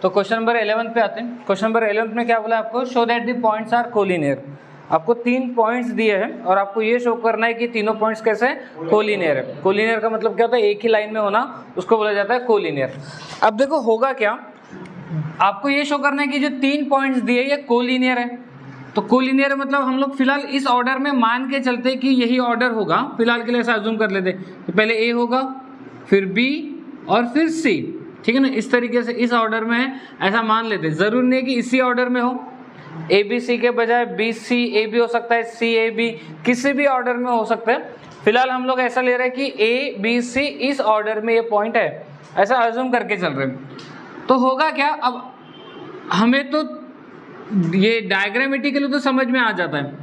तो question number 11 पे आते हैं। क्वेश्चन नंबर 11 में क्या बोला आपको, show that the points are collinear. आपको 3 पॉइंट्स दिए हैं और आपको ये शो करना है कि तीनों पॉइंट्स कैसे हैं, कोलिनियर है। कोलिनियर का मतलब क्या होता है, एक ही लाइन में होना, उसको बोला जाता है कोलिनियर। अब देखो होगा क्या, आपको ये शो करना है कि जो 3 पॉइंट्स दिए ये कोलिनियर है। तो कोलिनियर मतलब हम लोग फिलहाल इस ऑर्डर में मान के चलते कि यही ऑर्डर होगा, फिलहाल के लिए ऐसा अज्यूम कर लेते कि पहले ए होगा, फिर बी और फिर सी, ठीक है ना। इस तरीके से इस ऑर्डर में है, ऐसा मान लेते। जरूरी नहीं कि इसी ऑर्डर में हो, ए बी सी के बजाय बी सी ए बी हो सकता है, सी ए बी, किसी भी ऑर्डर में हो सकता है। फिलहाल हम लोग ऐसा ले रहे हैं कि ए बी सी इस ऑर्डर में ये पॉइंट है, ऐसा अज्यूम करके चल रहे हैं। तो होगा क्या, अब हमें तो ये डायग्रामेटिकली तो समझ में आ जाता है।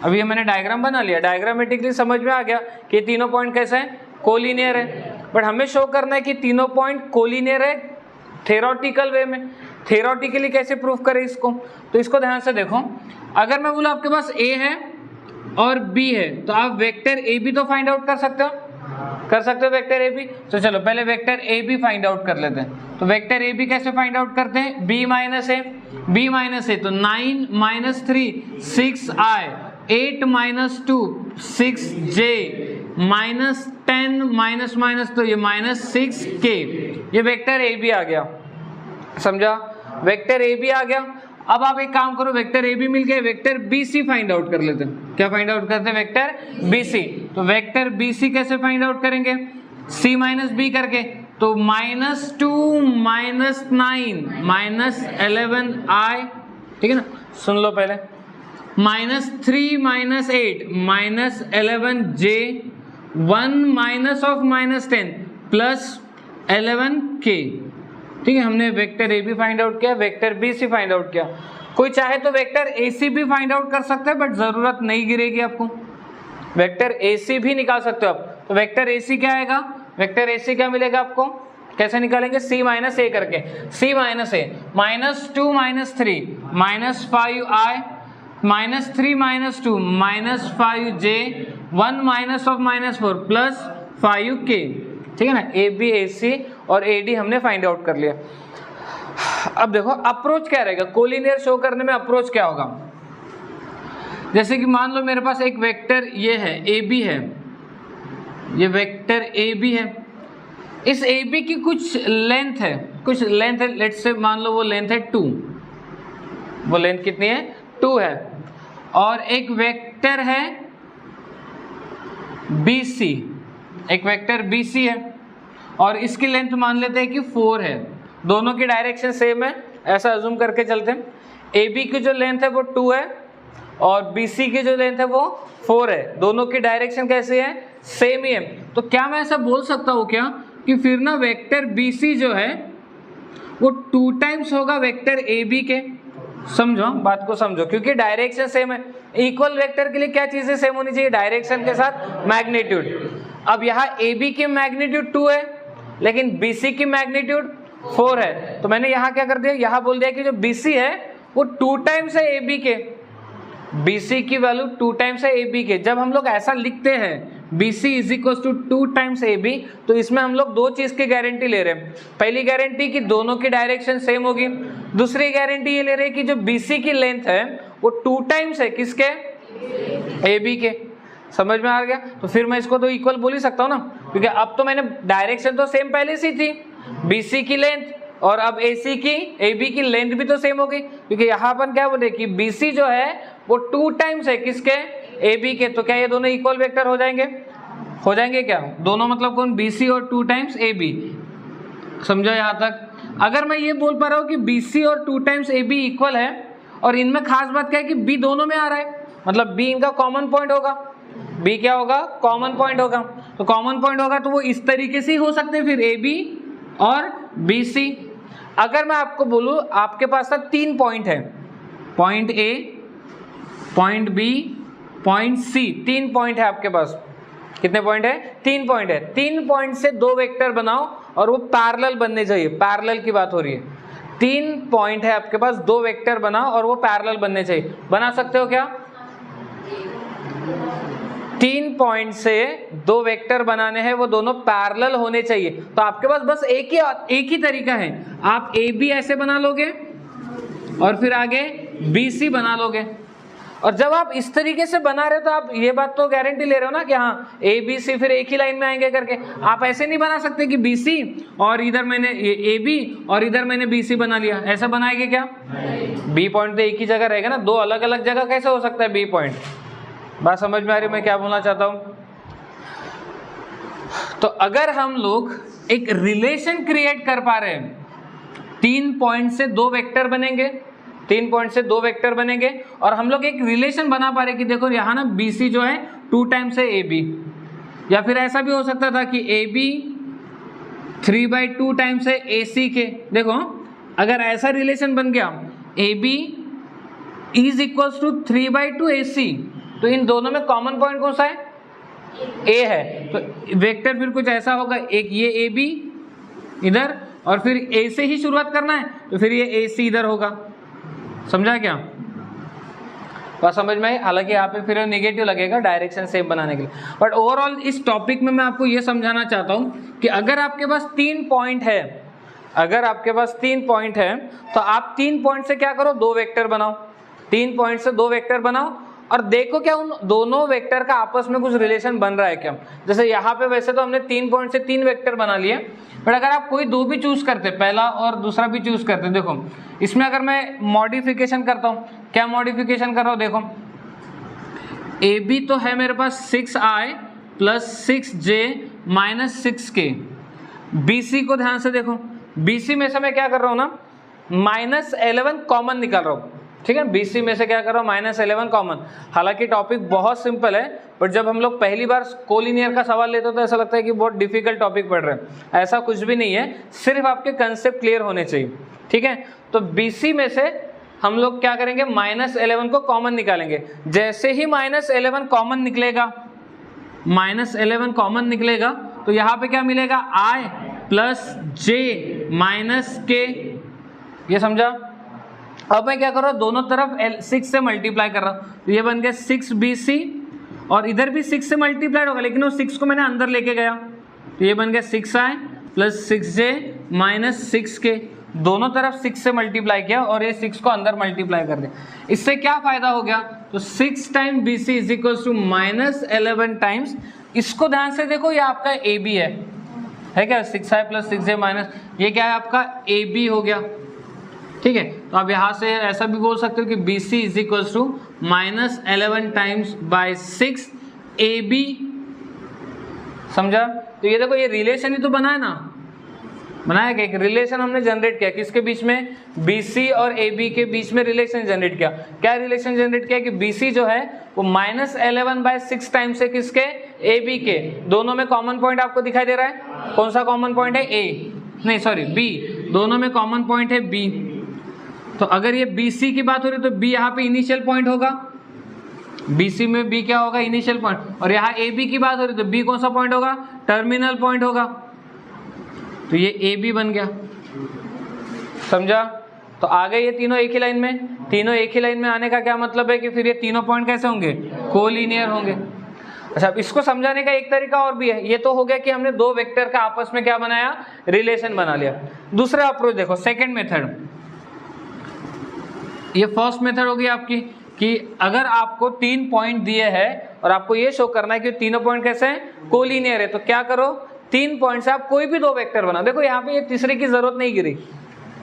अभी ये मैंने डायग्राम बना लिया, डायग्रामेटिकली समझ में आ गया कि तीनों पॉइंट कैसे हैं, कोलिनियर है। बट हमें शो करना है कि तीनों पॉइंट कोलिनियर है थ्योरेटिकल वे में। थ्योरेटिकली कैसे प्रूफ करें इसको, तो इसको ध्यान से देखो। अगर मैं बोलूँ आपके पास ए है और बी है, तो आप वेक्टर ए बी तो फाइंड आउट कर सकते हो, वेक्टर ए बी। तो चलो पहले vector A B find out कर लेते हैं। तो वेक्टर ए बी कैसे फाइंड आउट करते हैं, बी माइनस ए, तो 9 minus 3 6i, 8 minus 2 6j, minus 10 minus minus तो ये माइनस 6k, ये वेक्टर ए बी आ गया, समझा, वेक्टर ए बी आ गया। अब आप एक काम करो, वेक्टर ए बी मिल गए, vector B C find out कर लेते हैं। क्या फाइंड आउट करते हैं, वेक्टर बी सी। तो वेक्टर बी सी कैसे फाइंड आउट करेंगे, सी माइनस बी करके। तो माइनस 2 माइनस 9 माइनस 11i, ठीक है ना, सुन लो पहले, minus 3 minus 8 minus 11j, 1 minus of minus 10 plus 11k, ठीक है। हमने vector A B find out किया, vector B C find out किया। कोई चाहे तो वेक्टर ए सी भी फाइंड आउट कर सकता है, बट जरूरत नहीं गिरेगी आपको, वेक्टर ए सी भी निकाल सकते हो आप। तो वेक्टर ए सी क्या आएगा, वेक्टर ए सी क्या मिलेगा आपको, कैसे निकालेंगे, सी माइनस ए करके, C minus A, minus 2 minus 3 minus 5i, minus 3 minus 2 minus 5j, 1 minus of minus 4 plus 5k, ठीक है ना। ए बी ए सी और ए डी हमने फाइंड आउट कर लिया। अब देखो अप्रोच क्या रहेगा, कोलिनियर शो करने में अप्रोच क्या होगा। जैसे कि मान लो मेरे पास एक वेक्टर ये है, ए बी है, ये वेक्टर ए बी है, इस ए बी की कुछ लेंथ है, लेट्स से मान लो वो लेंथ है 2, वो लेंथ कितनी है, 2 है। और एक वेक्टर है बी सी, एक वेक्टर बी सी है और इसकी लेंथ मान लेते हैं कि 4 है, दोनों की डायरेक्शन सेम है, ऐसा अज्यूम करके चलते हैं। ए बी की जो लेंथ है वो 2 है और बी सी की जो लेंथ है वो 4 है, दोनों की डायरेक्शन कैसी है, सेम ही है। तो क्या मैं ऐसा बोल सकता हूँ क्या कि फिर ना वेक्टर बी सी जो है वो 2 टाइम्स होगा वेक्टर ए बी के। समझो बात को समझो, क्योंकि डायरेक्शन सेम है। इक्वल वेक्टर के लिए क्या चीजें सेम होनी चाहिए, डायरेक्शन के साथ मैग्नीट्यूड। अब यहाँ ए बी की मैग्नीट्यूड 2 है लेकिन बी सी की मैग्नीट्यूड 4 है, तो मैंने यहाँ क्या कर दिया, यहाँ बोल दिया कि जो बी सी है वो 2 टाइम्स है ए बी के, बी सी की वैल्यू 2 टाइम्स है ए बी के। जब हम लोग ऐसा लिखते हैं B C is equal to 2 times A B, तो इसमें हम लोग 2 चीज की गारंटी ले रहे हैं। पहली गारंटी कि दोनों की डायरेक्शन सेम होगी, दूसरी गारंटी ये ले रहे हैं कि जो बी सी की लेंथ है वो 2 टाइम्स है किसके, ए बी के। समझ में आ गया। तो फिर मैं इसको तो इक्वल बोल ही सकता हूँ ना, क्योंकि अब तो मैंने डायरेक्शन तो सेम पहले से थी, बी सी की लेंथ, और अब ए सी की, ए बी की लेंथ भी तो सेम हो गई, क्योंकि यहाँ पर क्या बोले कि बी सी जो है वो 2 टाइम्स है किसके, ए बी के। तो क्या ये दोनों इक्वल वेक्टर हो जाएंगे, हो जाएंगे क्या, दोनों मतलब कौन, बी सी और 2 टाइम्स ए बी। समझो यहाँ तक। अगर मैं ये बोल पा रहा हूँ कि बी सी और 2 टाइम्स ए बी इक्वल है, और इनमें खास बात क्या है कि बी दोनों में आ रहा है, मतलब बी इनका कॉमन पॉइंट होगा, बी क्या होगा, कॉमन पॉइंट होगा। तो कॉमन पॉइंट होगा तो वो इस तरीके से ही हो सकते हैं फिर ए बी और बी सी। अगर मैं आपको बोलूं आपके पास 3 पॉइंट है, point A, point B, point C, 3 point है आपके पास। कितने पॉइंट है, 3 पॉइंट है। 3 पॉइंट से 2 वेक्टर बनाओ और वो पैरेलल बनने चाहिए, पैरेलल की बात हो रही है। 3 पॉइंट है आपके पास, 2 वेक्टर बनाओ और वो पैरेलल बनने चाहिए। बना सकते हो क्या, 3 पॉइंट से 2 वेक्टर बनाने हैं, वो दोनों पैरेलल होने चाहिए। तो आपके पास बस एक ही तरीका है, आप ए बी ऐसे बना लोगे और फिर आगे बी सी बना लोगे। और जब आप इस तरीके से बना रहे हो तो आप ये बात तो गारंटी ले रहे हो ना कि हाँ ए बी सी फिर एक ही लाइन में आएंगे करके। आप ऐसे नहीं बना सकते कि बी सी और इधर मैंने ए बी और इधर मैंने बी सी बना लिया, ऐसा बनाएंगे क्या? बी पॉइंट तो एक ही जगह रहेगा ना, दो अलग अलग जगह कैसे हो सकता है बी पॉइंट? बात समझ में आ रही है मैं क्या बोलना चाहता हूँ? तो अगर हम लोग एक रिलेशन क्रिएट कर पा रहे हैं, 3 पॉइंट से 2 वेक्टर बनेंगे, 3 पॉइंट से 2 वेक्टर बनेंगे और हम लोग एक रिलेशन बना पा रहे कि देखो यहाँ ना बी सी जो है 2 टाइम्स है ए बी, या फिर ऐसा भी हो सकता था कि ए बी 3/2 टाइम्स है ए सी के। देखो अगर ऐसा रिलेशन बन गया A B is equals to 3/2 A C, तो इन दोनों में कॉमन पॉइंट कौन सा है? ए है। तो वेक्टर फिर कुछ ऐसा होगा, एक ये ए बी इधर और फिर ए से ही शुरुआत करना है तो फिर ये ए सी इधर होगा। समझा क्या? बात समझ में आई? हालांकि यहाँ पे फिर नेगेटिव लगेगा डायरेक्शन सेम बनाने के लिए, बट ओवरऑल इस टॉपिक में मैं आपको ये समझाना चाहता हूँ कि अगर आपके पास 3 पॉइंट है, अगर आपके पास 3 पॉइंट है तो आप 3 पॉइंट से क्या करो, 2 वेक्टर बनाओ। 3 पॉइंट से 2 वेक्टर बनाओ और देखो क्या उन दोनों वेक्टर का आपस में कुछ रिलेशन बन रहा है क्या। जैसे यहाँ पे वैसे तो हमने 3 पॉइंट से 3 वेक्टर बना लिए, बट अगर आप कोई 2 भी चूज करते, पहला और दूसरा भी चूज करते, देखो इसमें अगर मैं मॉडिफिकेशन करता हूँ, क्या मॉडिफिकेशन कर रहा हूँ? देखो ए बी तो है मेरे पास 6i + 6j - 6k। B C को ध्यान से देखो, बी सी में से मैं क्या कर रहा हूँ ना, -11 कॉमन निकाल रहा हूँ। ठीक है, बी सी में से क्या कर रहा हूँ, -11 कॉमन। हालांकि टॉपिक बहुत सिंपल है, बट जब हम लोग पहली बार कोलिनियर का सवाल लेते हो तो ऐसा लगता है कि बहुत डिफिकल्ट टॉपिक पढ़ रहे हैं। ऐसा कुछ भी नहीं है, सिर्फ आपके कंसेप्ट क्लियर होने चाहिए। ठीक है, तो बी सी में से हम लोग क्या करेंगे, -11 को कॉमन निकालेंगे। जैसे ही -11 कॉमन निकलेगा, -11 कॉमन निकलेगा तो यहाँ पे क्या मिलेगा, i + j - k। ये समझा? अब मैं क्या कर रहा हूँ, दोनों तरफ 6 से मल्टीप्लाई कर रहा हूँ, तो ये बन गया 6bc और इधर भी 6 से मल्टीप्लाइड होगा, लेकिन वो 6 को मैंने अंदर लेके गया, तो ये बन गया 6i + 6j - 6k। दोनों तरफ 6 से मल्टीप्लाई किया और ये 6 को अंदर मल्टीप्लाई कर दिया। इससे क्या फायदा हो गया, तो 6 times bc is equal to -11 times, इसको ध्यान से देखो, ये आपका ए बी है क्या, 6i + 6j ये क्या है आपका ए बी हो गया। ठीक है, तो आप यहाँ से ऐसा भी बोल सकते हो कि B C is equal to -11 times by 6 A B. समझा? तो ये देखो, ये रिलेशन ही तो बना है ना, बनाया क्या, एक रिलेशन हमने जनरेट किया, किसके बीच में, बी सी और ए बी के बीच में रिलेशन जनरेट किया। क्या रिलेशन जनरेट किया कि बी सी जो है वो -11/6 टाइम्स है किसके, ए बी के। दोनों में कॉमन पॉइंट आपको दिखाई दे रहा है, कौन सा कॉमन पॉइंट है, ए नहीं सॉरी बी, दोनों में कॉमन पॉइंट है बी। तो अगर ये बी सी की बात हो रही है तो बी यहाँ पे इनिशियल पॉइंट होगा, बी सी में बी क्या होगा, इनिशियल पॉइंट। और यहाँ ए बी की बात हो रही है तो बी कौन सा पॉइंट होगा, टर्मिनल पॉइंट होगा। तो ये ए बी बन गया। समझा? तो आ गए ये तीनों एक ही लाइन में। तीनों एक ही लाइन में आने का क्या मतलब है कि फिर ये तीनों पॉइंट कैसे होंगे, कोलिनियर होंगे। अच्छा, इसको समझाने का एक तरीका और भी है। ये तो हो गया कि हमने 2 वेक्टर का आपस में क्या बनाया, रिलेशन बना लिया। दूसरा अप्रोच देखो, सेकेंड मेथड। ये फर्स्ट मेथड होगी आपकी कि अगर आपको 3 पॉइंट दिए हैं और आपको ये शो करना है कि तीनों पॉइंट कैसे हैं, कोलिनियर है, तो क्या करो, 3 पॉइंट से आप कोई भी 2 वेक्टर बना। देखो यहाँ पे ये तीसरे की जरूरत नहीं गिरी,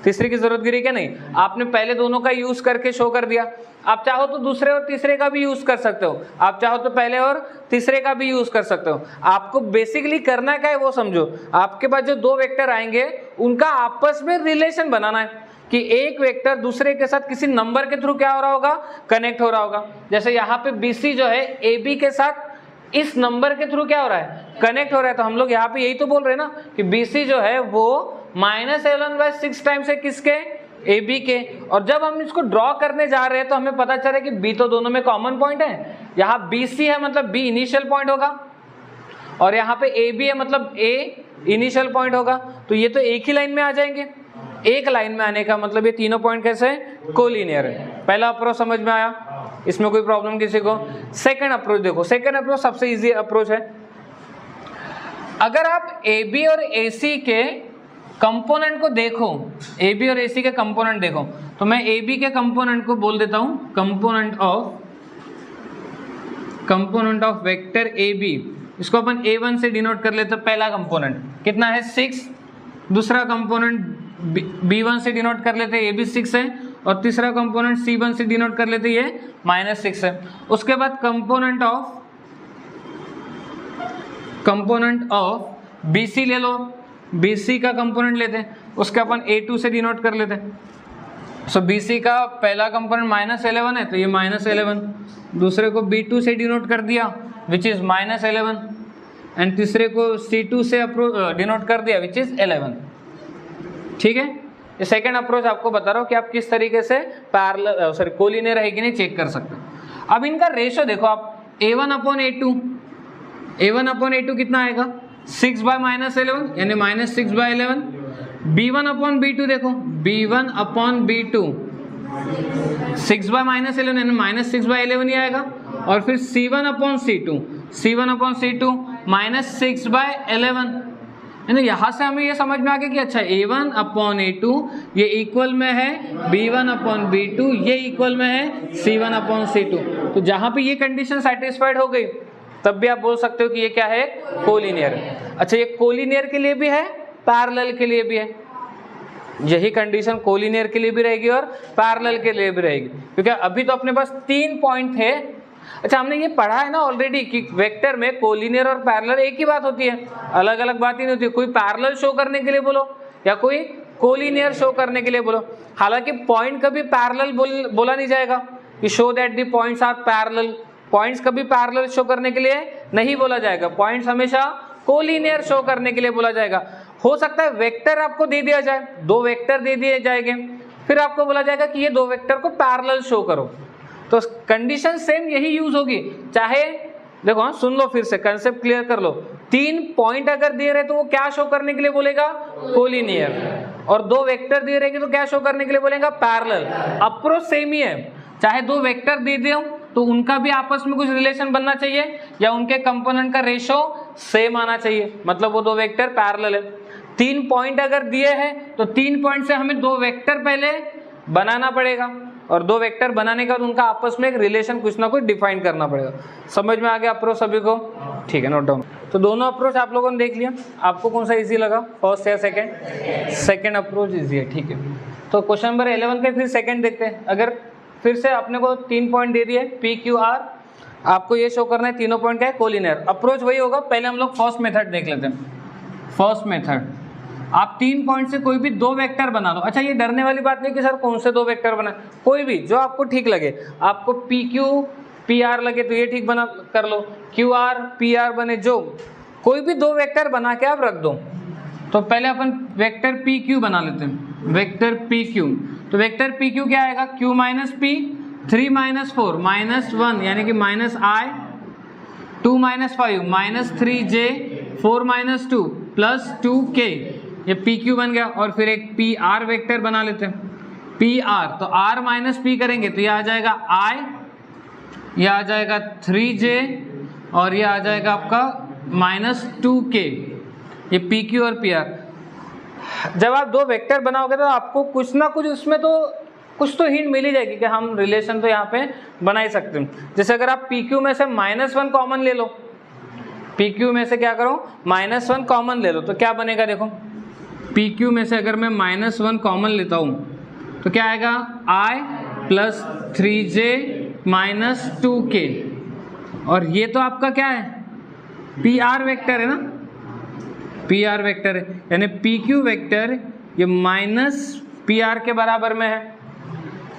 तीसरे की जरूरत गिरी क्या, नहीं, आपने पहले दोनों का यूज करके शो कर दिया। आप चाहो तो दूसरे और तीसरे का भी यूज कर सकते हो, आप चाहो तो पहले और तीसरे का भी यूज कर सकते हो। आपको बेसिकली करना क्या है वो समझो। आपके पास जो 2 वेक्टर आएंगे उनका आपस में रिलेशन बनाना है कि एक वेक्टर दूसरे के साथ किसी नंबर के थ्रू क्या हो रहा होगा, कनेक्ट हो रहा होगा। जैसे यहाँ पे BC जो है AB के साथ इस नंबर के थ्रू क्या हो रहा है, कनेक्ट हो रहा है। तो हम लोग यहाँ पे यही तो बोल रहे हैं ना कि BC जो है वो -11/6 टाइम्स है किसके, AB के। और जब हम इसको ड्रॉ करने जा रहे हैं तो हमें पता चला कि B तो दोनों में कॉमन पॉइंट है। यहाँ BC है मतलब B इनिशियल पॉइंट होगा और यहाँ पे AB है मतलब A इनिशियल पॉइंट होगा। तो ये तो एक ही लाइन में आ जाएंगे। एक लाइन में आने का मतलब ये तीनों पॉइंट कैसे है, कोलिनियर है। पहला अप्रोच समझ में आया। इसमें कोई प्रॉब्लम किसी को? सेकंड अप्रोच देखो, सेकंड अप्रोच सबसे इजी अप्रोच है। अगर आप ए बी और ए सी के कंपोनेंट को देखो, ए बी और ए सी के कंपोनेंट देखो, तो मैं ए बी के कंपोनेंट को बोल देता हूं component of vector A B, इसको अपन A1 से डिनोट कर लेते हैं। पहला कंपोनेंट कितना है 6, दूसरा कंपोनेंट B1 से डिनोट कर लेते हैं, ये भी 6 है, और तीसरा कंपोनेंट C1 से डिनोट कर लेते हैं, ये -6 है। उसके बाद कंपोनेंट ऑफ BC ले लो, BC का कंपोनेंट लेते हैं, उसके अपन A2 से डिनोट कर लेते हैं। सो BC का पहला कंपोनेंट -11 है तो ये -11, दूसरे को B2 से डिनोट कर दिया विच इज -11, एंड तीसरे को C2 से डिनोट कर दिया विच इज 11। ठीक है, ये सेकेंड अप्रोच आपको बता रहा हूँ कि आप किस तरीके से पैरेलल कोलिनियर है कि नहीं चेक कर सकते। अब इनका रेशो देखो आप, A1/A2 कितना आएगा 6/-11 यानी -6/11। B1/B2 देखो, B1/B2 6/-11 यानी -6/11 ही आएगा, और फिर C1/C2 -6/11, यानी यहाँ से हमें ये समझ में आ गया कि अच्छा A1/A2 ये इक्वल में है B1/B2, ये इक्वल में है C1/C2। तो जहाँ पे ये कंडीशन सेटिस्फाइड हो गई तब भी आप बोल सकते हो कि ये क्या है, कोलिनियर। अच्छा, ये कोलिनियर के लिए भी है, पैरेलल के लिए भी है। यही कंडीशन कोलिनियर के लिए भी रहेगी और पैरेलल के लिए भी रहेगी, क्योंकि अभी तो अपने पास 3 पॉइंट थे। अच्छा, हमने ये पढ़ा है ना ऑलरेडी कि वेक्टर में कोलिनियर और पैरेलल एक ही बात होती है, अलग अलग बात ही नहीं होती। कोई पैरेलल शो करने के लिए बोलो या कोई कोलिनियर शो करने के लिए बोलो। हालांकि पॉइंट कभी पैरेलल बोला नहीं जाएगा कि show that the points are parallel, points कभी पैरेलल शो करने के लिए नहीं बोला जाएगा, पॉइंट्स हमेशा कोलिनियर शो करने के लिए बोला जाएगा। हो सकता है वेक्टर आपको दे दिया जाए, 2 वेक्टर दे दिए जाएंगे, फिर आपको बोला जाएगा कि ये 2 वेक्टर को पैरेलल शो करो, तो कंडीशन सेम यही यूज होगी। चाहे देखो, हाँ सुन लो फिर से, कंसेप्ट क्लियर कर लो। 3 पॉइंट अगर दिए रहे तो वो क्या शो करने के लिए बोलेगा, कोलिनियर, और 2 वेक्टर दिए रहेंगे तो क्या शो करने के लिए बोलेगा, पैरेलल। अप्रोच सेम ही है, चाहे 2 वेक्टर दे दो तो उनका भी आपस में कुछ रिलेशन बनना चाहिए या उनके कंपोनेंट का रेशो सेम आना चाहिए, मतलब वो 2 वेक्टर पैरेलल है। 3 पॉइंट अगर दिए हैं तो 3 पॉइंट से हमें 2 वेक्टर पहले बनाना पड़ेगा, और 2 वेक्टर बनाने के बाद उनका आपस में एक रिलेशन कुछ ना कुछ डिफाइन करना पड़ेगा। समझ में आ गया अप्रोच सभी को? ठीक है, नोट डाउन। तो दोनों अप्रोच आप लोगों ने देख लिया, आपको कौन सा इजी लगा, फर्स्ट या सेकंड? सेकंड अप्रोच इजी है, ठीक है। तो क्वेश्चन नंबर 11 के फिर सेकंड देखते हैं। अगर फिर से अपने को 3 पॉइंट दे दिए PQR, आपको ये शो करना है तीनों पॉइंट क्या है, कोलिनियर। अप्रोच वही होगा, पहले हम लोग फर्स्ट मेथड देख लेते हैं। फर्स्ट मेथड, आप 3 पॉइंट से कोई भी 2 वेक्टर बना लो। अच्छा, ये डरने वाली बात नहीं कि सर कौन से 2 वेक्टर बना, कोई भी जो आपको ठीक लगे। आपको PQ PR लगे तो ये ठीक बना कर लो, QR PR बने, जो कोई भी 2 वेक्टर बना के आप रख दो। तो पहले अपन वेक्टर PQ बना लेते हैं, वेक्टर PQ। तो वेक्टर PQ क्या आएगा, Q माइनस P, 3 माइनस 4 -1 यानी कि -I, 2 minus 5 -3J, 4 minus 2 +2K, ये PQ बन गया। और फिर एक PR वेक्टर बना लेते हैं, PR। तो R माइनस P करेंगे तो ये आ जाएगा I, ये आ जाएगा 3J, और ये आ जाएगा आपका -2K, ये PQ और PR। जब आप 2 वेक्टर बनाओगे तो आपको कुछ ना कुछ उसमें तो कुछ तो हिंट मिल ही जाएगी कि हम रिलेशन तो यहाँ पे बना ही सकते हैं। जैसे अगर आप PQ में से -1 कॉमन ले लो, PQ में से क्या करो, -1 कॉमन ले लो, तो क्या बनेगा देखो, PQ में से अगर मैं -1 कॉमन लेता हूँ तो क्या आएगा, I + 3J - 2K, और ये तो आपका क्या है, PR वेक्टर है ना, PR वेक्टर है, यानी PQ वेक्टर ये -PR के बराबर में है।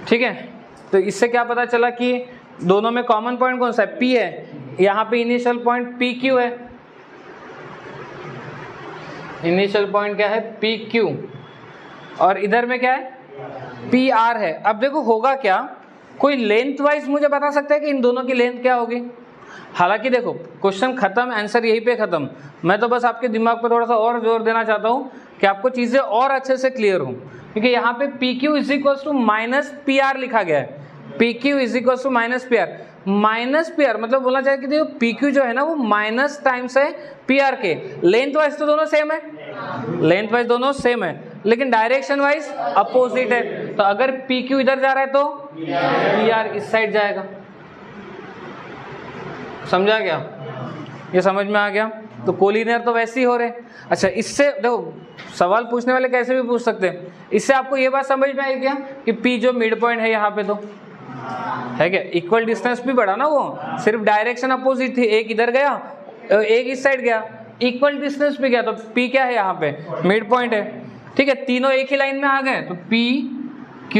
ठीक है, तो इससे क्या पता चला कि दोनों में कॉमन पॉइंट कौन सा है, P है। यहाँ पे इनिशियल पॉइंट PQ है, इनिशियल पॉइंट क्या है, PQ, और इधर में क्या है, PR है। अब देखो होगा क्या, कोई लेंथ वाइज मुझे बता सकता है कि इन दोनों की लेंथ क्या होगी। हालांकि देखो क्वेश्चन खत्म, आंसर यहीं पे खत्म। मैं तो बस आपके दिमाग पर थोड़ा सा और जोर देना चाहता हूँ कि आपको चीज़ें और अच्छे से क्लियर हो, क्योंकि यहाँ पे PQ = -PR लिखा गया है। P Q is equal to minus P R. Minus P R मतलब बोला जाए कि देखो पी क्यू जो है ना वो माइनस टाइम्स है पी आर के। लेंथ वाइज तो दोनों सेम है, लेंथ वाइज दोनों सेम है, लेकिन डायरेक्शन वाइज अपोजिट है। तो अगर पी क्यू इधर जा रहा है तो पी आर इस साइड जाएगा। समझा क्या? ये समझ में आ गया? तो कोलिनियर तो वैसे ही हो रहे। अच्छा, इससे देखो सवाल पूछने वाले कैसे भी पूछ सकते हैं। इससे आपको ये बात समझ में आई क्या कि P जो मिड पॉइंट है यहाँ पे तो है क्या, इक्वल डिस्टेंस भी बढ़ा ना, वो सिर्फ डायरेक्शन अपोजिट थी, एक इधर गया एक इस साइड गया, इक्वल डिस्टेंस पे गया, तो P क्या है यहाँ पे मिड पॉइंट है। ठीक है, तीनों एक ही लाइन में आ गए तो P Q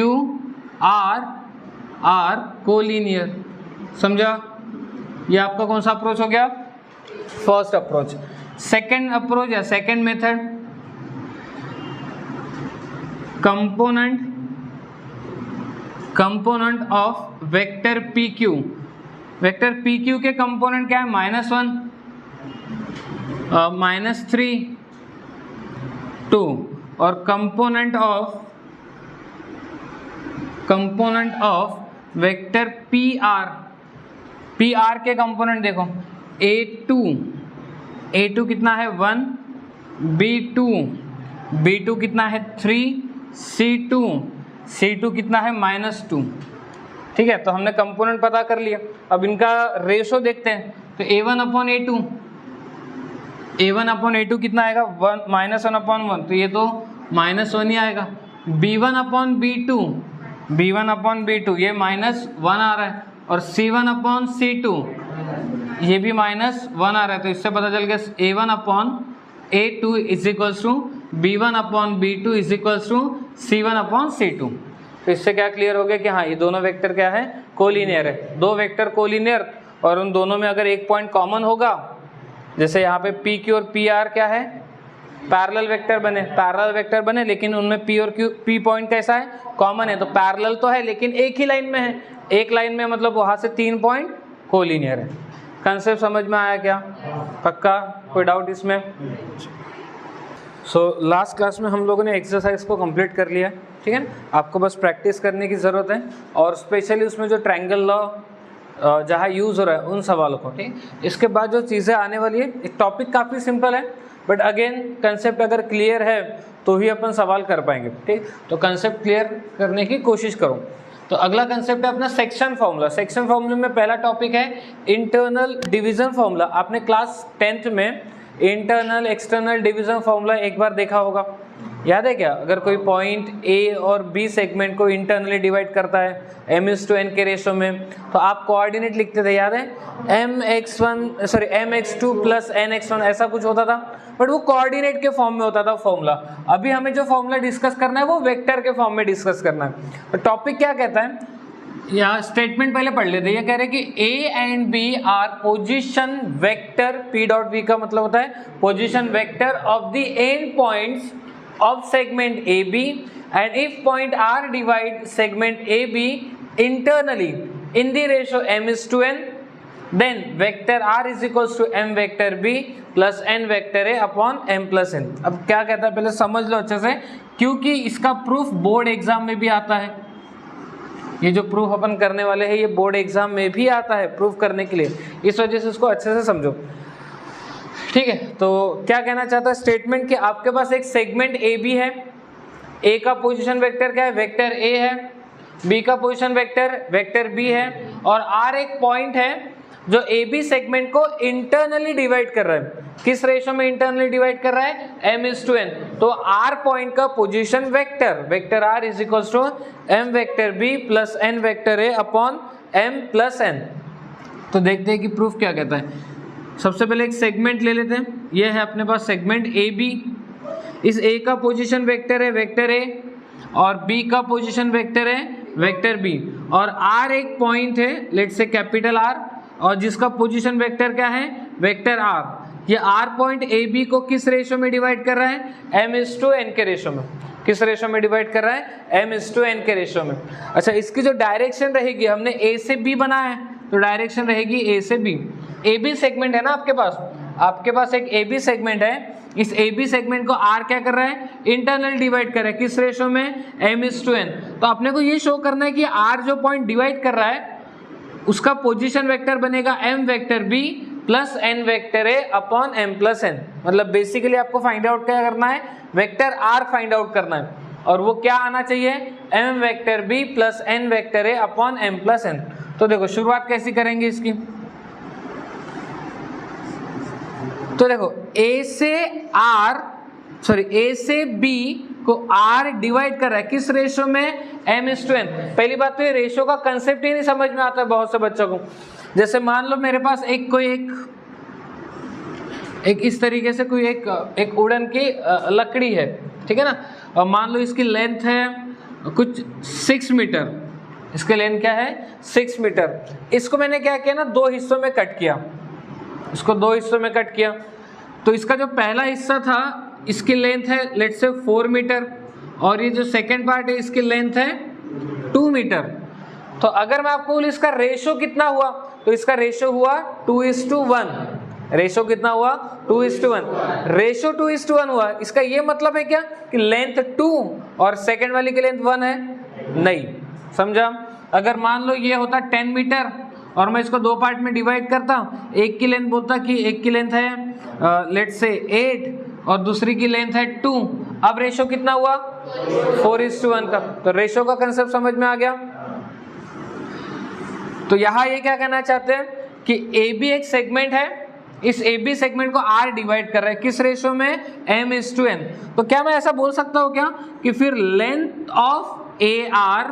R R collinear. समझा? ये आपका कौन सा अप्रोच हो गया? First approach. सेकंड अप्रोच या second method, component of vector P Q. Vector P Q के कंपोनेंट क्या है? -1 -3 2 और component of vector P R. P R के कंपोनेंट देखो, A2 कितना है 1, B2 कितना है 3, C2 कितना है -2। ठीक है, तो हमने कंपोनेंट पता कर लिया। अब इनका रेशो देखते हैं। तो A1/A2 कितना आएगा? -1/1, तो ये तो -1 ही आएगा। B1/B2 ये -1 आ रहा है, और C1/C2 ये भी -1 आ रहा है। तो इससे पता चल गया A1/A2 is equals to B1/B2 is equals to C1/C2। तो इससे क्या क्लियर हो गया कि हाँ ये दोनों वेक्टर क्या है? कोलिनियर है। दो वेक्टर कोलिनियर, और उन दोनों में अगर एक पॉइंट कॉमन होगा, जैसे यहाँ पे पी क्यू और पी आर क्या है? पैरेलल वेक्टर बने, लेकिन उनमें पी और क्यू पी पॉइंट कैसा है? कॉमन है। तो पैरेलल तो है लेकिन एक ही लाइन में है। एक लाइन में मतलब वहाँ से 3 पॉइंट कोलिनियर है। कंसेप्ट समझ में आया क्या? पक्का? कोई डाउट इसमें? लास्ट क्लास में हम लोगों ने एक्सरसाइज को कंप्लीट कर लिया, ठीक है। आपको बस प्रैक्टिस करने की ज़रूरत है, और स्पेशली उसमें जो ट्रायंगल लॉ जहाँ यूज़ हो रहा है उन सवालों को, ठीक। इसके बाद जो चीज़ें आने वाली है, एक टॉपिक काफ़ी सिंपल है, बट अगेन कंसेप्ट अगर क्लियर है तो ही अपन सवाल कर पाएंगे, ठीक। तो कंसेप्ट क्लियर करने की कोशिश करो। तो अगला कंसेप्ट है अपना सेक्शन फार्मूला। सेक्शन फार्मूला में पहला टॉपिक है इंटरनल डिवीजन फार्मूला। आपने क्लास 10th में इंटरनल एक्सटर्नल डिवीजन फार्मूला एक बार देखा होगा, याद है क्या? अगर कोई पॉइंट ए और बी सेगमेंट को इंटरनली डिवाइड करता है m/n के रेशो में, तो आप कोऑर्डिनेट लिखते थे, याद है? mx2 प्लस nx1 ऐसा कुछ होता था, बट वो कोऑर्डिनेट के फॉर्म में होता था फॉर्मूला। अभी हमें जो फॉर्मूला डिस्कस करना है वो वेक्टर के फॉर्म में डिस्कस करना है। तो टॉपिक क्या कहता है, या स्टेटमेंट पहले पढ़ लेते हैं। ये कह रहे हैं कि A and B are position vector, P dot V का मतलब होता है position vector of the end points of segment AB, and if point R divide segment AB internally in the ratio m/n, then vector R is equals to m vector B plus n vector A upon m plus n। अब क्या कहता है पहले समझ लो अच्छे से, क्योंकि इसका प्रूफ बोर्ड एग्जाम में भी आता है। ये जो प्रूफ अपन करने वाले हैं ये बोर्ड एग्जाम में भी आता है प्रूफ करने के लिए, इस वजह से इसको अच्छे से समझो, ठीक है। तो क्या कहना चाहता है स्टेटमेंट कि आपके पास एक सेगमेंट ए बी है, ए का पोजीशन वेक्टर क्या है? वेक्टर ए है। बी का पोजीशन वेक्टर बी है, और आर एक पॉइंट है जो ए बी सेगमेंट को इंटरनली डिवाइड कर रहा है। किस रेशो में इंटरनली डिवाइड कर रहा है? m/n। तो आर पॉइंट का position vector R is equals to m vector B plus n vector A upon m plus n। तो देखते हैं कि प्रूफ क्या कहता है। सबसे पहले एक सेगमेंट ले लेते हैं। यह है अपने पास सेगमेंट ए बी। इस ए का पोजीशन वेक्टर है वेक्टर ए, और बी का पोजीशन वेक्टर है वेक्टर बी, और आर एक पॉइंट है, लेट्स से कैपिटल आर, और जिसका पोजीशन वेक्टर क्या है? Vector R. ये आर पॉइंट ए बी को किस रेशो में डिवाइड कर रहा है? m/n के रेशो में। किस रेशो में डिवाइड कर रहा है? m/n के रेशो में। अच्छा, इसकी जो डायरेक्शन रहेगी, हमने ए से बी बनाया है तो डायरेक्शन रहेगी ए से बी। ए बी सेगमेंट है ना आपके पास एक ए बी सेगमेंट है। इस ए बी सेगमेंट को आर क्या कर रहा है, इंटरनल डिवाइड कर रहा है, किस रेशो में, m/n। तो अपने को ये शो करना है कि आर जो पॉइंट डिवाइड कर रहा है उसका पोजीशन वेक्टर बनेगा m vector b plus n vector a upon m plus n। मतलब बेसिकली आपको फाइंड आउट क्या करना है, वेक्टर r फाइंड आउट करना है, और वो क्या आना चाहिए, m vector b plus n vector a upon m plus n। तो देखो शुरुआत कैसी करेंगे इसकी, तो देखो a से b को r डिवाइड कर रहा है किस रेशो में, m/n। पहली बात तो ये रेशो का कंसेप्ट ही नहीं समझ में आता है बहुत से बच्चों को। जैसे मान लो मेरे पास एक इस तरीके से कोई एक वुडन की लकड़ी है, ठीक है ना, और मान लो इसकी लेंथ है कुछ 6 मीटर, इसकी लेंथ क्या है 6 मीटर। इसको मैंने क्या किया ना, 2 हिस्सों में कट किया, इसको 2 हिस्सों में कट किया। तो इसका जो पहला हिस्सा था इसकी लेंथ है लेट्स से 4 मीटर, और ये जो सेकेंड पार्ट है इसकी लेंथ है 2 मीटर। तो अगर मैं आपको बोलूं इसका रेशो कितना हुआ, तो इसका रेशो हुआ 2:1। रेशो कितना हुआ, 2:1। रेशो 2:1 हुआ, इसका ये मतलब है क्या कि लेंथ 2 और सेकेंड वाली की लेंथ 1 है, नहीं, समझा। अगर मान लो ये होता 10 मीटर और मैं इसको 2 पार्ट में डिवाइड करता, एक की लेंथ बोलता कि एक की लेंथ है लेट्स से 8 और दूसरी की लेंथ है 2। अब रेशो कितना हुआ, 4:1 का। तो रेशो का कंसेप्ट समझ में आ गया। तो यहाँ ये क्या कहना चाहते हैं कि ए बी एक सेगमेंट है, इस ए बी सेगमेंट को आर डिवाइड कर रहा है किस रेशो में, m/n। तो क्या मैं ऐसा बोल सकता हूँ क्या कि फिर length of A R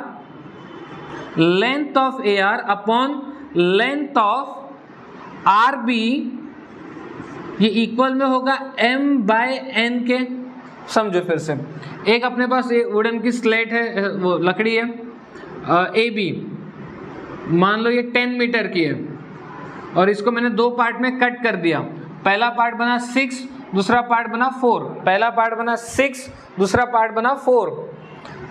upon length of R B ये इक्वल में होगा m/n के। समझो फिर से, एक अपने पास ये वुडन की स्लेट है, वो लकड़ी है ए बी, मान लो ये 10 मीटर की है और इसको मैंने 2 पार्ट में कट कर दिया। पहला पार्ट बना 6, दूसरा पार्ट बना 4। पहला पार्ट बना 6, दूसरा पार्ट बना 4।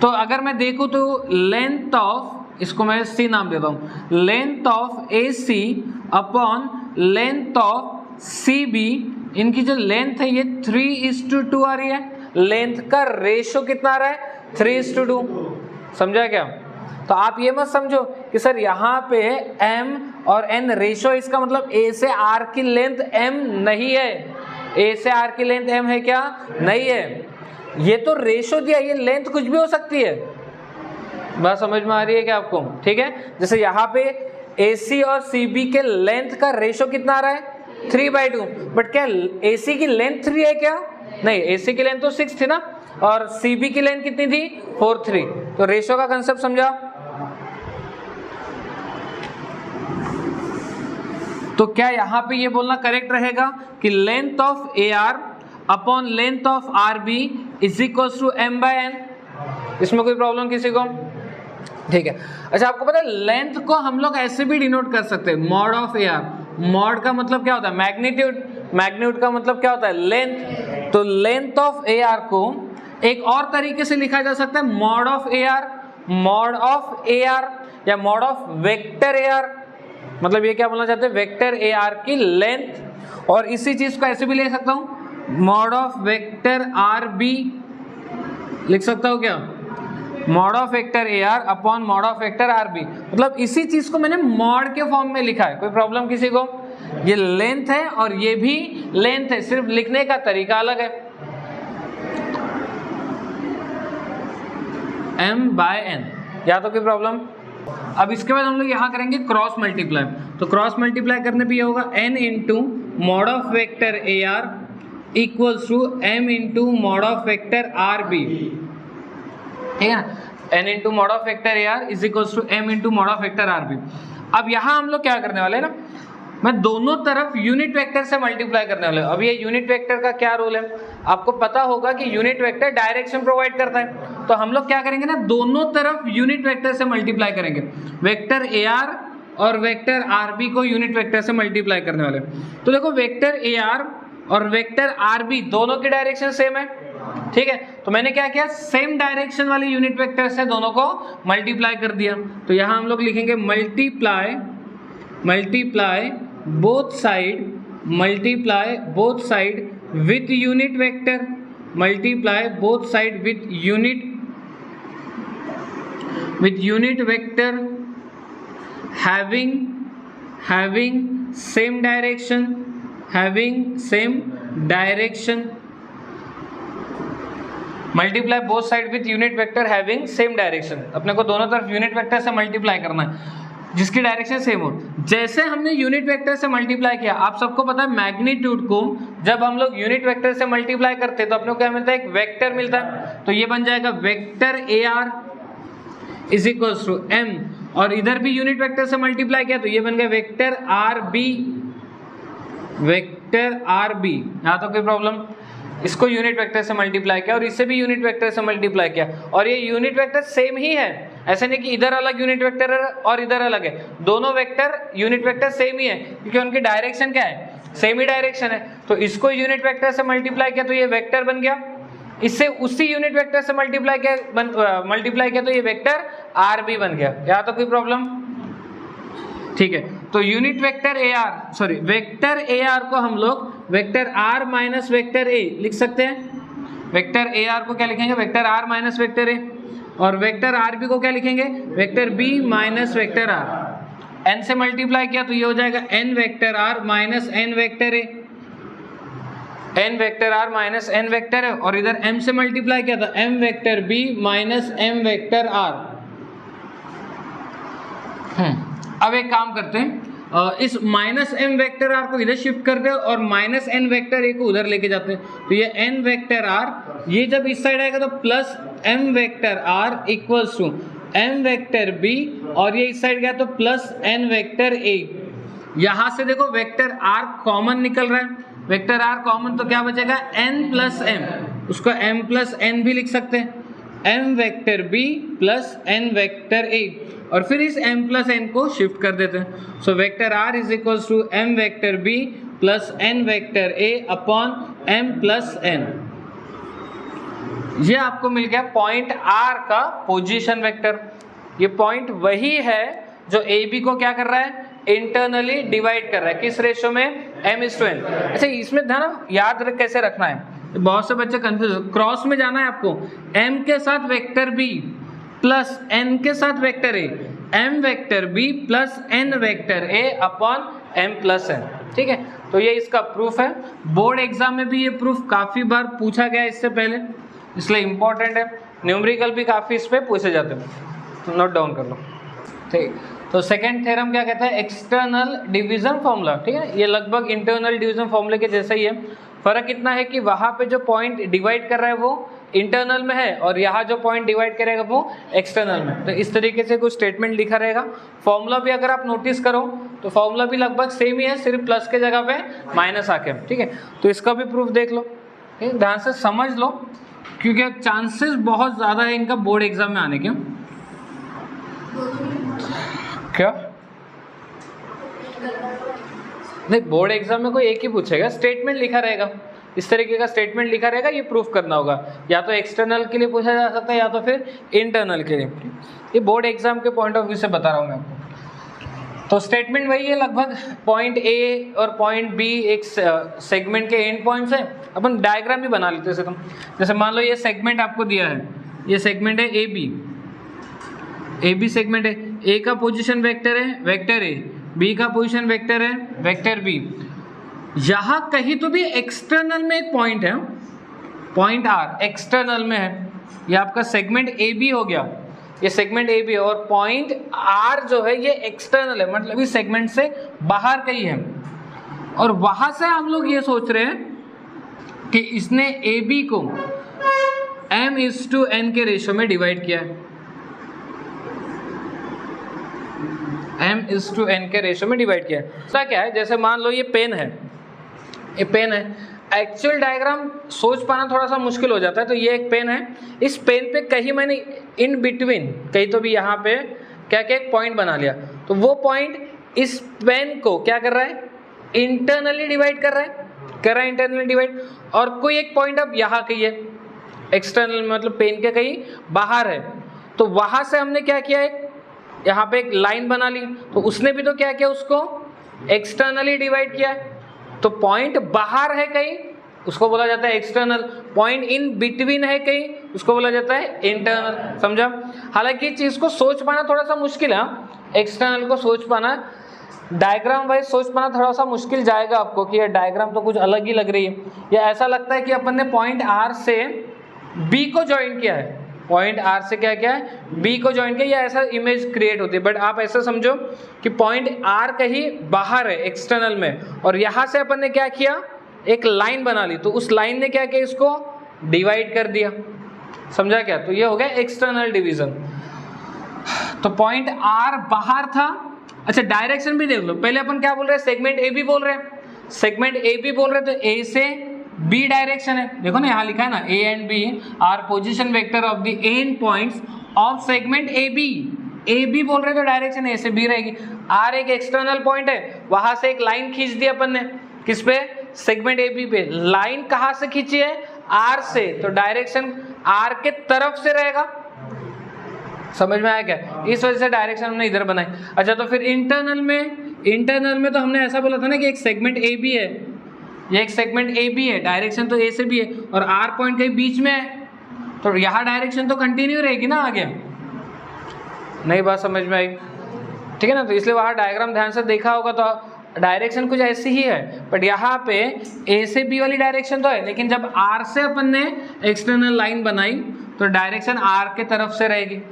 तो अगर मैं देखूँ तो लेंथ ऑफ, इसको मैं C नाम देता हूँ, length of AC upon length of CB, इनकी जो लेंथ है ये 3:2 आ रही है। लेंथ का रेशो कितना आ रहा है, 3:2। समझा क्या। तो आप ये मत समझो कि सर यहाँ पे m और n रेशो, इसका मतलब a से r की लेंथ m नहीं है। a से r की लेंथ m है क्या, नहीं है। ये तो रेशो दिया, ये लेंथ कुछ भी हो सकती है। बात समझ में आ रही है क्या आपको, ठीक है। जैसे यहाँ पे AC और CB के लेंथ का रेशो कितना आ रहा है, 3/2। बट क्या AC की लेंथ 3 है क्या, नहीं, AC की लेंथ तो 6 थी ना, और CB की लेंथ कितनी थी, 4/3। तो रेशो का कंसेप्ट समझा। तो क्या यहाँ पे ये बोलना करेक्ट रहेगा कि length of AR upon length of RB is equal to m/n। इसमें कोई प्रॉब्लम किसी को, ठीक है। अच्छा, आपको पता है लेंथ को हम लोग ऐसे भी डिनोट कर सकते हैं, मॉड ऑफ AR। मॉड का मतलब क्या होता है, मैग्नीट्यूड। मैग्नीट्यूड का मतलब क्या होता है, लेंथ। तो लेंथ ऑफ AR को एक और तरीके से लिखा जा सकता है, mod of AR, mod of AR या मॉड ऑफ वेक्टर AR। मतलब ये क्या बोलना चाहते हैं, वेक्टर AR की लेंथ। और इसी चीज को ऐसे भी ले सकता हूं, मॉड ऑफ वेक्टर RB लिख सकता हूं क्या, mod of vector AR upon mod of vector RB। मतलब इसी चीज को मैंने मॉड के फॉर्म में लिखा है। कोई प्रॉब्लम किसी को, ये लेंथ है और ये भी लेंथ है, सिर्फ लिखने का तरीका अलग है। m/n, या तो कोई प्रॉब्लम। अब इसके बाद हम लोग यहाँ करेंगे क्रॉस मल्टीप्लाई। तो क्रॉस मल्टीप्लाई करने पे ये होगा n into mod of vector AR equals to m into mod of vector RB, ठीक है ना। n into mod of vector AR is equals to m into mod of vector RB। अब यहाँ हम लोग क्या करने वाले हैं ना, मैं दोनों तरफ यूनिट वेक्टर से मल्टीप्लाई करने वाले हूँ। अब ये यूनिट वेक्टर का क्या रोल है, आपको पता होगा कि यूनिट वेक्टर डायरेक्शन प्रोवाइड करता है। तो हम लोग क्या करेंगे ना, दोनों तरफ यूनिट वेक्टर से मल्टीप्लाई करेंगे। वेक्टर AR और वेक्टर RB को यूनिट वेक्टर से मल्टीप्लाई करने वाले। तो देखो वेक्टर AR और वेक्टर RB दोनों की डायरेक्शन सेम है, ठीक है। तो मैंने क्या किया, सेम डायरेक्शन वाले यूनिट वेक्टर से दोनों को मल्टीप्लाई कर दिया। तो यहाँ हम लोग लिखेंगे multiply both side with unit vector, multiply both side with unit vector having same direction, multiply both side with unit vector having same direction. अपने को दोनों तरफ यूनिट वेक्टर से मल्टीप्लाई करना है जिसकी डायरेक्शन सेम हो। जैसे हमने यूनिट वेक्टर से मल्टीप्लाई किया, आप सबको पता है मैग्नीट्यूड को जब हम लोग यूनिट वेक्टर से मल्टीप्लाई करते हैं तो अपने को क्या मिलता है, एक वेक्टर मिलता है। तो ये बन जाएगा vector AR is equals to M, और इधर भी यूनिट वेक्टर से मल्टीप्लाई किया तो ये बन गया वेक्टर RB, यहाँ तो कोई प्रॉब्लम। इसको यूनिट वेक्टर से मल्टीप्लाई किया और इससे भी यूनिट वेक्टर से मल्टीप्लाई किया, और ये यूनिट वेक्टर सेम ही है, ऐसे नहीं कि इधर अलग यूनिट वेक्टर है और इधर अलग है। दोनों वेक्टर यूनिट वेक्टर सेम ही है क्योंकि उनकी डायरेक्शन क्या है, सेम ही डायरेक्शन है। तो इसको यूनिट वेक्टर से मल्टीप्लाई किया तो ये वेक्टर बन गया, इससे उसी यूनिट वेक्टर से मल्टीप्लाई किया तो ये वेक्टर RB बन गया। यहाँ तो कोई प्रॉब्लम, ठीक है। तो यूनिट वेक्टर वेक्टर AR को हम लोग vector R minus vector A लिख सकते हैं। वेक्टर AR को क्या लिखेंगे, vector R minus vector A, और वेक्टर RB को क्या लिखेंगे, vector B minus vector R। n से मल्टीप्लाई किया तो ये हो जाएगा n vector R minus n vector A, n vector R minus n vector है, और इधर m से मल्टीप्लाई किया तो m vector B minus m vector R। अब एक काम करते हैं, इस माइनस m वेक्टर R को इधर शिफ्ट करते हैं और माइनस n वेक्टर A को उधर लेके जाते हैं। तो ये n वेक्टर R, ये जब इस साइड आएगा तो plus m vector R equals to m vector B, और ये इस साइड गया तो प्लस n वेक्टर A। यहाँ से देखो वेक्टर R कॉमन निकल रहा है, वेक्टर R कॉमन तो क्या बचेगा n प्लस m, उसको m प्लस n भी लिख सकते हैं, m vector B plus n vector A, और फिर इस m प्लस n को शिफ्ट कर देते हैं। So vector R is equals to m vector B plus n vector A upon m plus n। ये आपको मिल गया पॉइंट R का पोजीशन वेक्टर। ये पॉइंट वही है जो AB को क्या कर रहा है, इंटरनली डिवाइड कर रहा है, किस रेशो में, m:n। अच्छा, इसमें ध्यान याद कैसे रखना है, बहुत से बच्चे कंफ्यूज, क्रॉस में जाना है आपको, m के साथ वेक्टर B प्लस n के साथ vector A, m vector B plus n vector A upon m plus n। ठीक है, तो ये इसका प्रूफ है। बोर्ड एग्जाम में भी ये प्रूफ काफी बार पूछा गया इससे पहले, इसलिए इंपॉर्टेंट है। न्यूमेरिकल भी काफी इस पे पूछे जाते हैं, तो नोट डाउन कर लो। ठीक, तो सेकंड थ्योरम क्या कहता है, एक्सटर्नल डिवीजन फॉर्मूला। ठीक है, ये लगभग इंटरनल डिवीजन फॉर्मूले के जैसा ही है। फर्क इतना है कि वहां पे जो पॉइंट डिवाइड कर रहा है वो इंटरनल में है, और यहाँ जो पॉइंट डिवाइड करेगा वो एक्सटर्नल में। तो इस तरीके से कुछ स्टेटमेंट लिखा रहेगा। फॉर्मूला भी अगर आप नोटिस करो तो फॉर्मूला भी लगभग सेम ही है, सिर्फ प्लस के जगह पे माइनस आके। ठीक है, तो इसका भी प्रूफ देख लो, ध्यान से समझ लो, क्योंकि चांसेस बहुत ज़्यादा है इनका बोर्ड एग्जाम में आने के। क्या नहीं, बोर्ड एग्जाम में कोई एक ही पूछेगा, स्टेटमेंट लिखा रहेगा, इस तरीके का स्टेटमेंट लिखा रहेगा, ये प्रूफ करना होगा। या तो एक्सटर्नल के लिए पूछा जा सकता है या तो फिर इंटरनल के लिए। ये बोर्ड एग्जाम के पॉइंट ऑफ व्यू से बता रहा हूँ मैं आपको। तो स्टेटमेंट वही है लगभग, पॉइंट ए और पॉइंट बी एक सेगमेंट के एंड पॉइंट्स हैं। अपन डायग्राम भी बना लेते हैं। जैसे मान लो ये सेगमेंट आपको दिया है, ये सेगमेंट है ए बी सेगमेंट है। ए का पोजीशन वेक्टर है वेक्टर ए, बी का पोजीशन वेक्टर है वेक्टर बी। यहाँ कहीं तो भी एक्सटर्नल में एक पॉइंट है, पॉइंट आर एक्सटर्नल में है, ये आपका सेगमेंट ए बी हो गया, ये सेगमेंट ए बी है, और पॉइंट आर जो है ये एक्सटर्नल है, मतलब इस सेगमेंट से बाहर कहीं है। और वहां से हम लोग ये सोच रहे हैं कि इसने ए बी को m:n के रेशियो में डिवाइड किया है, m:n के रेशियो में डिवाइड किया है। ऐसा क्या है, जैसे मान लो ये पेन है, ये पेन है, एक्चुअल डायग्राम सोच पाना थोड़ा सा मुश्किल हो जाता है। तो ये एक पेन है, इस पेन पे कहीं मैंने इन बिटवीन कहीं तो भी यहाँ पे क्या क्या एक पॉइंट बना लिया, तो वो पॉइंट इस पेन को क्या कर रहा है, इंटरनली डिवाइड कर रहा है इंटरनली डिवाइड। और कोई एक पॉइंट अब यहाँ कहीं है एक्सटर्नल में, मतलब पेन के कहीं बाहर है, तो वहां से हमने क्या किया, एक यहाँ पे एक लाइन बना ली, तो उसने भी तो क्या किया, उसको एक्सटर्नली डिवाइड किया है। तो पॉइंट बाहर है कहीं उसको बोला जाता है एक्सटर्नल। पॉइंट इन बिटवीन है कहीं, उसको बोला जाता है इंटरनल। समझा? हालांकि चीज को सोच पाना थोड़ा सा मुश्किल है, एक्सटर्नल को सोच पाना, डायग्राम वाइज सोच पाना थोड़ा सा मुश्किल जाएगा आपको कि ये डायग्राम तो कुछ अलग ही लग रही है, या ऐसा लगता है कि अपन ने पॉइंट आर से बी को ज्वाइन किया है, पॉइंट आर से क्या क्या है बी को ज्वाइन किया, या ऐसा इमेज क्रिएट होती है। बट आप ऐसा समझो कि पॉइंट आर कहीं बाहर है एक्सटर्नल में, और यहाँ से अपन ने क्या किया, एक लाइन बना ली, तो उस लाइन ने क्या किया, इसको डिवाइड कर दिया। समझा क्या? तो ये हो गया एक्सटर्नल डिवीजन। तो पॉइंट आर बाहर था। अच्छा, डायरेक्शन भी देख लो। पहले अपन क्या बोल रहे हैं, सेगमेंट ए बी बोल रहे हैं, सेगमेंट ए बी बोल रहे हैं, तो ए से बी डायरेक्शन है। देखो ना यहाँ लिखा है ना, A and B are position vector of the end points of segment A B. A B बोल रहे हैं तो डायरेक्शन ए से बी रहेगी। आर एक एक्सटर्नल पॉइंट है, वहां से एक लाइन खींच दी अपन ने, किस पे, सेगमेंट ए बी पे। लाइन कहां से खींची है, आर से, तो डायरेक्शन आर के तरफ से रहेगा। समझ में आया क्या? इस वजह से डायरेक्शन हमने इधर बनाई। अच्छा, तो फिर इंटरनल में तो हमने ऐसा बोला था ना कि एक सेगमेंट ए बी है, ये एक सेगमेंट ए बी है, डायरेक्शन तो ए से भी है, और आर पॉइंट कहीं बीच में है, तो यहाँ डायरेक्शन तो कंटिन्यू रहेगी ना आगे। नई बात समझ में आई? ठीक है ना? तो इसलिए वहाँ डायग्राम ध्यान से देखा होगा तो डायरेक्शन कुछ ऐसी ही है, बट यहाँ पे ए से बी वाली डायरेक्शन तो है, लेकिन जब आर से अपन ने एक्सटर्नल लाइन बनाई तो डायरेक्शन आर के तरफ से रहेगी।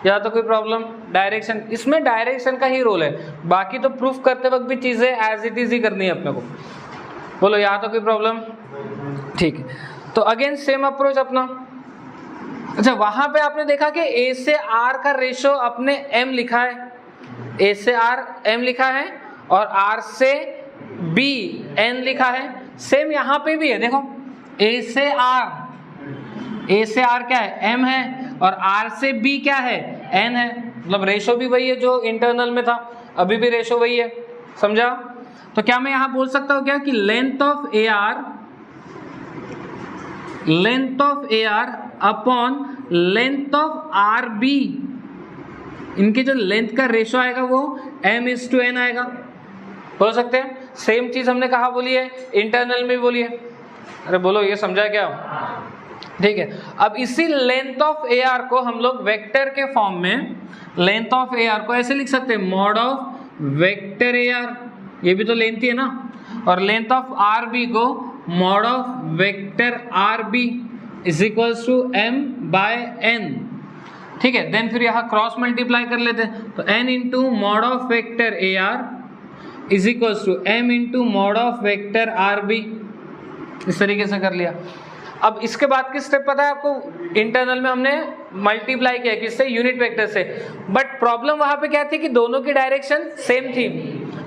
या तो कोई प्रॉब्लम? डायरेक्शन, इसमें डायरेक्शन का ही रोल है, बाकी तो प्रूफ करते वक्त भी चीज़ें एज इट इज ही करनी है अपने को। बोलो, यहाँ तो कोई प्रॉब्लम? ठीक है, तो अगेन सेम अप्रोच अपना। अच्छा, वहां पे आपने देखा कि ए से आर का रेशो अपने एम लिखा है, ए से आर एम लिखा है, और आर से बी एन लिखा है। सेम यहाँ पे भी है, देखो ए से आर क्या है, एम है, और आर से बी क्या है, एन है। मतलब रेशो भी वही है जो इंटरनल में था, अभी भी रेशो वही है। समझा? तो क्या मैं यहां बोल सकता हूं क्या कि length of A R upon length of R B, इनके जो लेंथ का रेशो आएगा वो m/n आएगा। बोल सकते हैं? सेम चीज हमने कहा बोली है, इंटरनल में बोली है। अरे बोलो, ये समझा क्या? ठीक है, अब इसी लेंथ ऑफ ए आर को हम लोग वेक्टर के फॉर्म में, लेंथ ऑफ ए आर को ऐसे लिख सकते हैं, mod of vector A R, ये भी तो लेंथ ही है ना, और लेंथ ऑफ आर बी को mod of vector R B is equals to m by n। ठीक है, देन फिर यहाँ क्रॉस मल्टीप्लाई कर लेते हैं, तो n into mod of vector A R is equals to m into mod of vector R B. इस तरीके से कर लिया। अब इसके बाद की स्टेप पता है आपको, इंटरनल में हमने मल्टीप्लाई किया किससे, यूनिट वेक्टर से। बट प्रॉब्लम वहां पे क्या थी कि दोनों की डायरेक्शन सेम थी,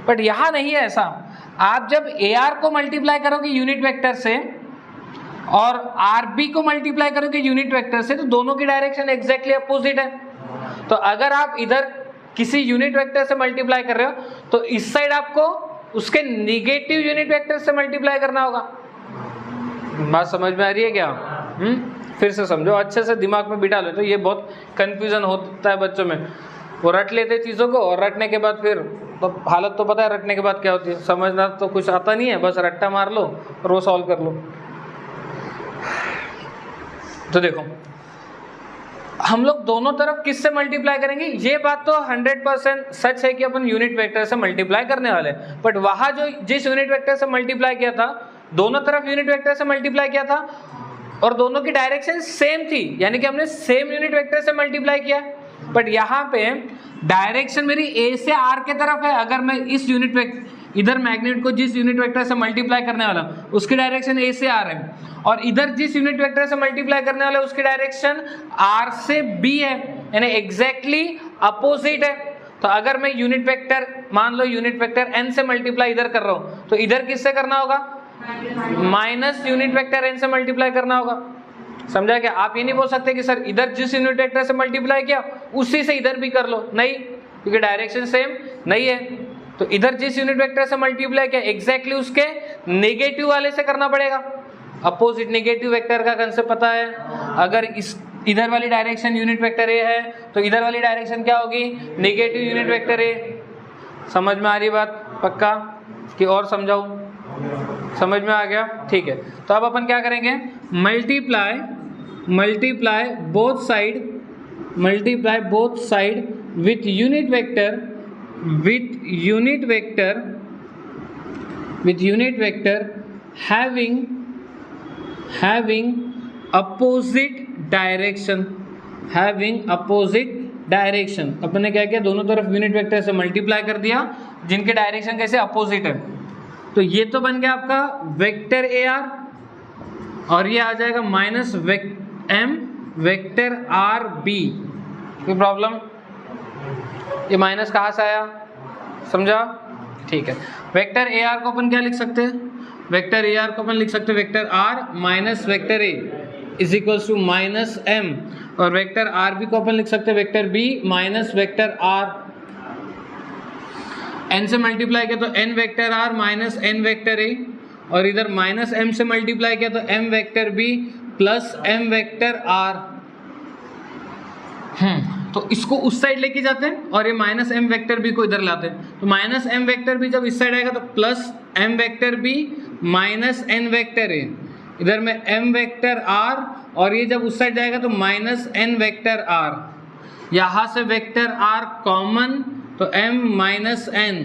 बट यहाँ नहीं है ऐसा। आप जब ए आर को मल्टीप्लाई करोगे यूनिट वेक्टर से और आर बी को मल्टीप्लाई करोगे यूनिट वेक्टर से, तो दोनों की डायरेक्शन एग्जैक्टली अपोजिट है। तो अगर आप इधर किसी यूनिट वेक्टर से मल्टीप्लाई कर रहे हो तो इस साइड आपको उसके निगेटिव यूनिट वेक्टर से मल्टीप्लाई करना होगा। बात समझ में आ रही है क्या? फिर से समझो, अच्छे से दिमाग में बिठा लो। तो ये बहुत कंफ्यूजन होता है बच्चों में, वो रट लेते चीज़ों को, और रटने के बाद फिर तो हालत तो पता है रटने के बाद क्या होती है, समझना तो कुछ आता नहीं है, बस रट्टा मार लो और वो सॉल्व कर लो। तो देखो, हम लोग दोनों तरफ किससे मल्टीप्लाई करेंगे? ये बात तो 100% सच है कि अपन यूनिट वेक्टर से मल्टीप्लाई करने वाले हैं, बट वहां जो जिस यूनिट वेक्टर से मल्टीप्लाई किया था, दोनों तरफ यूनिट वेक्टर से मल्टीप्लाई किया था और दोनों की डायरेक्शन सेम थी, यानी कि हमने सेम यूनिट वेक्टर से मल्टीप्लाई किया। बट यहाँ पे डायरेक्शन मेरी ए से आर के तरफ है। अगर मैं इस यूनिट वेक्टर, इधर मैग्नेट को जिस यूनिट वेक्टर से मल्टीप्लाई करने वाला उसकी डायरेक्शन ए से आर है, और इधर जिस यूनिट वेक्टर से मल्टीप्लाई करने वाला उसकी डायरेक्शन आर से बी है, यानी एग्जैक्टली अपोजिट है। तो अगर मैं यूनिट वेक्टर, मान लो यूनिट वेक्टर एन से मल्टीप्लाई इधर कर रहा हूं, तो इधर किससे करना होगा? माइनस यूनिट वेक्टर एन से मल्टीप्लाई करना होगा। समझा क्या? आप ये नहीं बोल सकते कि सर इधर जिस यूनिट वेक्टर से मल्टीप्लाई किया उसी से इधर भी कर लो, नहीं, क्योंकि डायरेक्शन सेम नहीं है। तो इधर जिस यूनिट वेक्टर से मल्टीप्लाई किया एग्जैक्टली उसके नेगेटिव वाले से करना पड़ेगा। अपोजिट नेगेटिव वेक्टर का कंसेप्ट पता है? अगर इस इधर वाली डायरेक्शन यूनिट वेक्टर ए है तो इधर वाली डायरेक्शन क्या होगी? Negative unit vector A. समझ में आ रही बात? पक्का कि और समझाऊं? समझ में आ गया? ठीक है, तो अब अपन क्या करेंगे, multiply both side with unit vector having opposite direction। अपन ने क्या किया, दोनों तरफ यूनिट वेक्टर से मल्टीप्लाई कर दिया जिनके डायरेक्शन कैसे अपोजिट है। तो ये तो बन गया आपका वेक्टर ए आर, और ये आ जाएगा minus M vector R B. कोई प्रॉब्लम? ये माइनस कहाँ से आया, समझा? ठीक है, वेक्टर ए आर को अपन क्या लिख सकते हैं, वेक्टर ए आर को अपन लिख सकते हैं vector R minus vector A is equals to minus M, और वेक्टर आर बी को अपन लिख सकते हैं vector B minus vector R. N से मल्टीप्लाई किया तो N vector R minus N vector A, और इधर माइनस एम से मल्टीप्लाई किया तो M vector B plus M vector R. तो इसको उस साइड लेके जाते हैं और ये माइनस एम वेक्टर बी को इधर लाते हैं। तो माइनस एम वेक्टर बी जब इस साइड आएगा तो plus M vector B minus N vector A, इधर में एम वेक्टर आर, और ये जब उस साइड जाएगा तो माइनस एन वेक्टर आर। यहाँ से वेक्टर आर कॉमन तो एम माइनस एन,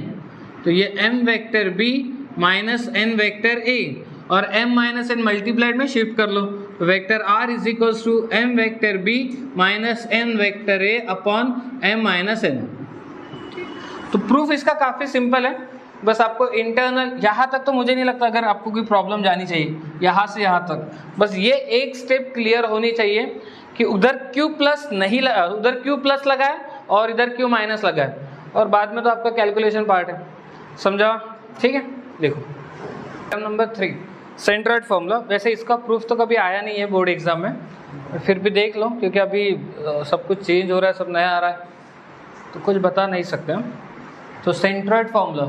तो ये M vector B minus N vector A, और m माइनस एन मल्टीप्लाइड में शिफ्ट कर लो, तो vector r is equals to m vector b minus n vector a upon m minus n। तो proof इसका काफ़ी सिंपल है, बस आपको इंटरनल यहाँ तक तो मुझे नहीं लगता अगर आपको कोई प्रॉब्लम जानी चाहिए, यहाँ से यहाँ तक बस ये एक स्टेप क्लियर होनी चाहिए कि उधर q प्लस नहीं लगा, उधर q प्लस लगा है और इधर q माइनस लगा है, और बाद में तो आपका कैलकुलेशन पार्ट है, समझा? ठीक है, देखो नंबर 3 सेंट्रॉइड फॉर्मूला। वैसे इसका प्रूफ तो कभी आया नहीं है बोर्ड एग्जाम में, फिर भी देख लो क्योंकि अभी सब कुछ चेंज हो रहा है, सब नया आ रहा है, तो कुछ बता नहीं सकते हम। तो सेंट्रॉइड फॉर्मूला,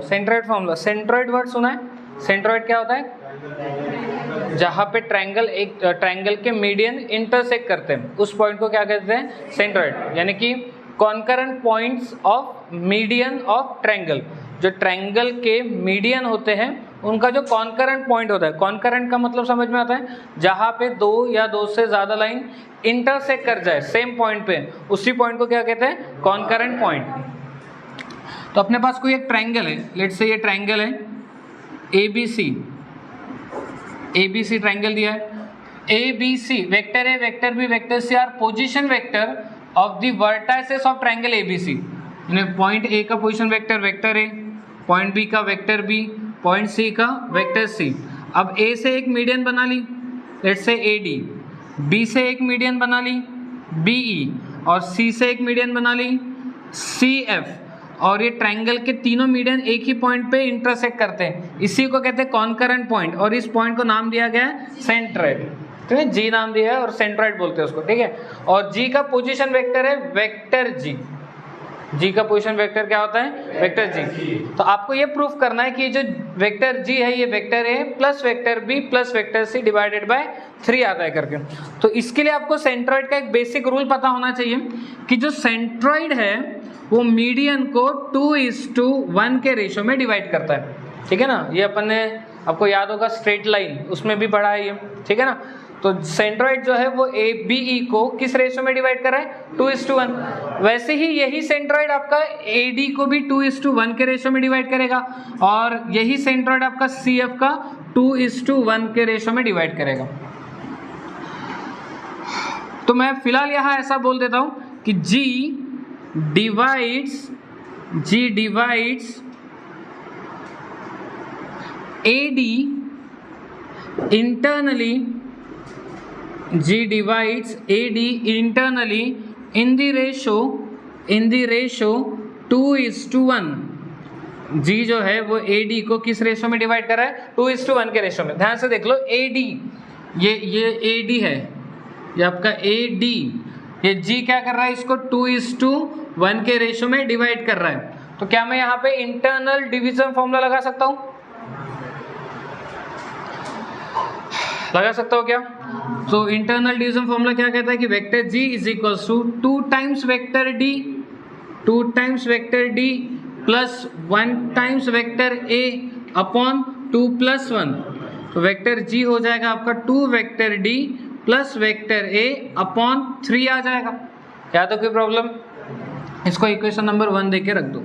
सेंट्रॉइड वर्ड सुना है? सेंट्रॉइड क्या होता है? जहाँ पे ट्रायंगल के मीडियन इंटरसेक्ट करते हैं उस पॉइंट को क्या कहते हैं? सेंट्रॉइड, यानी कि concurrent points of median of triangle. जो ट्रायंगल के मीडियन होते हैं उनका जो कॉन्करेंट पॉइंट होता है, कॉन्करेंट का मतलब समझ में आता है जहाँ पे दो या दो से ज़्यादा लाइन इंटरसेक्ट कर जाए सेम पॉइंट पे, उसी पॉइंट को क्या कहते हैं? Concurrent point. तो अपने पास कोई एक ट्रायंगल है, लेट्स से ये ट्रायंगल है ABC ट्रायंगल दिया है। ABC vector A vector B vector C are position vector of the vertices of triangle ABC। Point A का position vector vector A, point B का वेक्टर बी, पॉइंट सी का vector C. अब A से एक median बना ली, let's say AD, B से एक मीडियन बना ली BE, और सी से एक मीडियन बना ली CF, और ये ट्रायंगल के तीनों मीडियन एक ही पॉइंट पे इंटरसेक्ट करते हैं, इसी को कहते हैं कॉन्करेंट पॉइंट, और इस पॉइंट को नाम दिया गया है सेंट्रॉइड। ठीक है, G नाम दिया है और सेंट्रॉइड बोलते हैं उसको। ठीक है, और G का पोजीशन वेक्टर है वेक्टर G का पोजीशन वेक्टर क्या होता है? Vector G। तो आपको ये प्रूफ करना है कि जो वेक्टर G है ये vector A plus vector B plus vector C divided by 3 आता है करके। तो इसके लिए आपको सेंट्रॉइड का एक बेसिक रूल पता होना चाहिए कि जो सेंट्रॉइड है वो मीडियन को 2:1 के रेशो में डिवाइड करता है। ठीक है ना, ये अपन ने आपको याद होगा स्ट्रेट लाइन उसमें भी पढ़ा है ये। ठीक है ना, तो सेंट्रॉइड जो है वो ABE को किस रेशो में डिवाइड कर रहा है? 2:1। वैसे ही यही सेंट्रॉइड आपका AD को भी 2:1 के रेशो में डिवाइड करेगा, और यही सेंट्रॉइड आपका CF का 2:1 के रेशो में डिवाइड करेगा। तो मैं फिलहाल यहाँ ऐसा बोल देता हूँ कि G divides AD internally, G divides AD internally in the ratio 2:1। G जो है वो AD को किस रेशो में डिवाइड कर रहा है? 2:1 के रेशो में। ध्यान से देख लो, AD ये AD है, ये आपका AD, ये G क्या कर रहा है? इसको 2:1 के रेशो में डिवाइड कर रहा है। तो क्या मैं यहाँ पे इंटरनल डिवीजन फॉर्मूला लगा सकता हूँ? लगा सकता हो क्या? तो इंटरनल डिवीजन फॉर्मूला क्या कहता है कि vector G is equals to 2 times vector D plus 1 times vector A upon 2 + 1। तो वेक्टर जी हो जाएगा आपका 2 vector D plus vector A upon 3 आ जाएगा। क्या तो कोई प्रॉब्लम? इसको इक्वेशन नंबर 1 देके रख दो।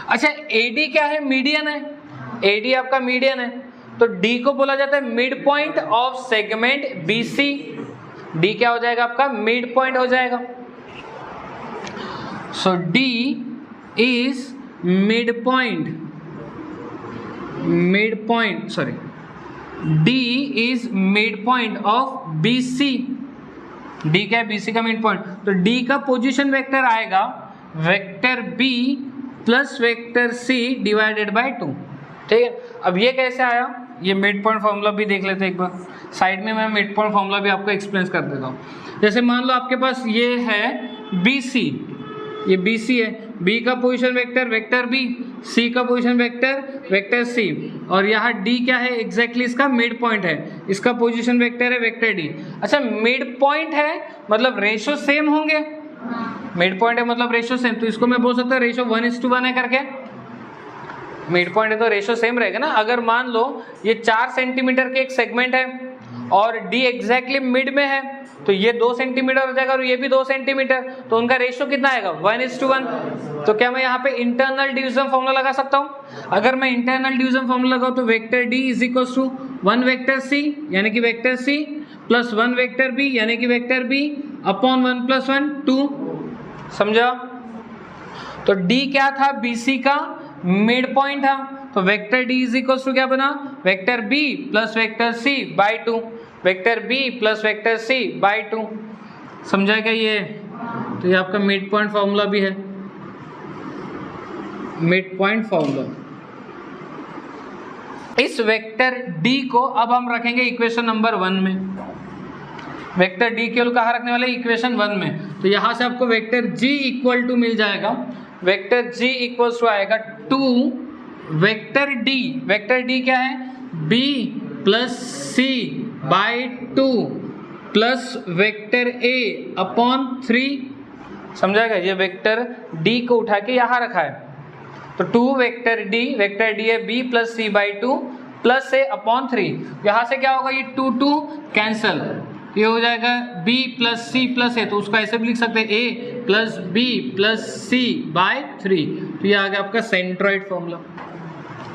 अच्छा एडी क्या है? मीडियन है। एडी आपका मीडियन है, तो डी को बोला जाता है mid point of segment BC. D क्या हो जाएगा आपका? मिड पॉइंट हो जाएगा। So D is mid point, D is mid point of BC. D क्या है? बीसी का मिड पॉइंट। तो डी का पोजीशन वेक्टर आएगा vector B plus vector C divided by 2। ठीक है, अब ये कैसे आया? ये मिड पॉइंट फॉर्मूला भी देख लेते हैं एक बार। साइड में मैं मिड पॉइंट फॉर्मूला भी आपको एक्सप्लेन कर देता हूँ। जैसे मान लो आपके पास ये है बी सी, ये बी सी है, बी का पोजीशन वेक्टर वेक्टर बी, सी का पोजीशन वेक्टर वेक्टर सी, और यहाँ डी क्या है? एग्जैक्टली इसका मिड पॉइंट है, इसका पोजीशन वेक्टर है वेक्टर डी। अच्छा मिड पॉइंट है मतलब रेशो सेम होंगे। मिड पॉइंट है मतलब रेशो सेम, तो इसको मैं बोल सकता हूँ रेशो 1:1 है करके। मिड पॉइंट है तो रेशो सेम रहेगा ना। अगर मान लो ये 4 सेंटीमीटर के एक सेगमेंट है और डी एग्जैक्टली मिड में है, तो ये 2 सेंटीमीटर हो जाएगा और ये भी 2 सेंटीमीटर, तो उनका रेशो कितना आएगा? 1:1। तो क्या मैं यहाँ पे इंटरनल डिवीजन फॉर्मूला लगा सकता हूँ? अगर मैं इंटरनल डिवीजन फॉर्मूला लगाऊँ तो vector D is equal to 1 vector C यानी कि vector C plus 1 vector B यानी कि वेक्टर बी अपॉन 1 + 1 2। समझा? तो डी क्या था? बीसी का मिड पॉइंट था, तो vector D is equal to क्या बना? Vector B plus vector C by 2, vector B plus vector C by 2। समझा क्या ये? तो ये आपका मिड पॉइंट फॉर्मूला भी है, मिड पॉइंट फॉर्मूला। इस वेक्टर डी को अब हम रखेंगे इक्वेशन नंबर 1 में। वेक्टर डी केवल कहाँ रखने वाले? इक्वेशन 1 में। तो यहां से आपको वेक्टर जी इक्वल टू मिल जाएगा, वेक्टर जी इक्वल टू आएगा 2 वेक्टर डी। वेक्टर डी क्या है? B plus C by 2 plus vector A upon 3। समझाएगा? ये वेक्टर डी को उठा के यहाँ रखा है, तो 2 वेक्टर डी है B plus C by 2 plus A upon 3। यहाँ से क्या होगा? ये 2 2 कैंसल, ये हो जाएगा b plus C plus A, तो उसको ऐसे भी लिख सकते हैं a plus B plus C by 3। तो ये आ गया आपका सेंट्रॉइड फॉर्मूला।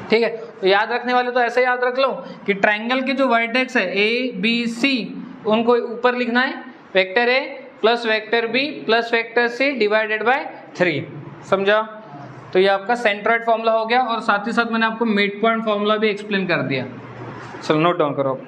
ठीक है, तो याद रखने वाले तो ऐसे याद रख लो कि ट्रायंगल के जो वर्टेक्स है a b c उनको ऊपर लिखना है vector a plus vector b plus vector c divided by 3। समझा? तो ये आपका सेंट्रॉइड फॉर्मूला हो गया, और साथ ही साथ मैंने आपको मिड पॉइंट फॉर्मूला भी एक्सप्लेन कर दिया। चलो नोट डाउन करो।